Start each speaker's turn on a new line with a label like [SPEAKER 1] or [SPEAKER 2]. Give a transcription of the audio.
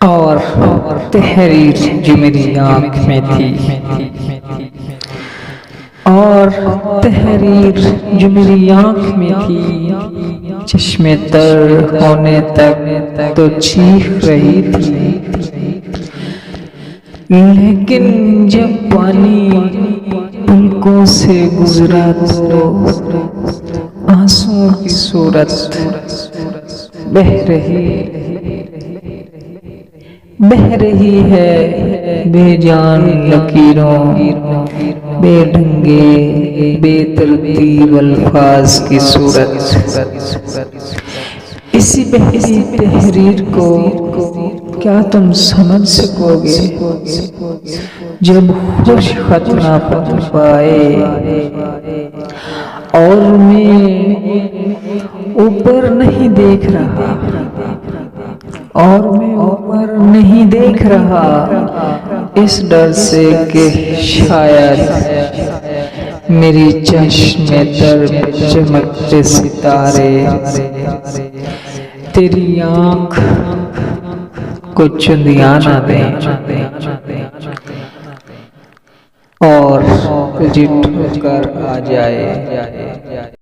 [SPEAKER 1] اور تحریر جو میری آنکھ میں تھی، اور تحریر جو میری آنکھ میں تھی، چشمے تر ہونے تک تو چیخ رہی تھی، لیکن جب پانی پلکوں سے گزرا تو آنسوؤں کی صورت بہہ رہی ہے بے جان لکیروں، بے ڈھنگے بے ترتیب الفاظ کی صورت۔ اسی بہتی تحریر کو کیا تم سمجھ سکو گے جب خوش خط نہ پڑھ پائے اور میں اوپر نہیں دیکھ رہا، اور میں اوپر نہیں دیکھ رہا، اس ڈر سے کہ شاید میری چشم تر پہ چمکتے ستارے تیری آنکھ کو چندیاں نہ دیں اور تجھے ٹھوکر آ جائے۔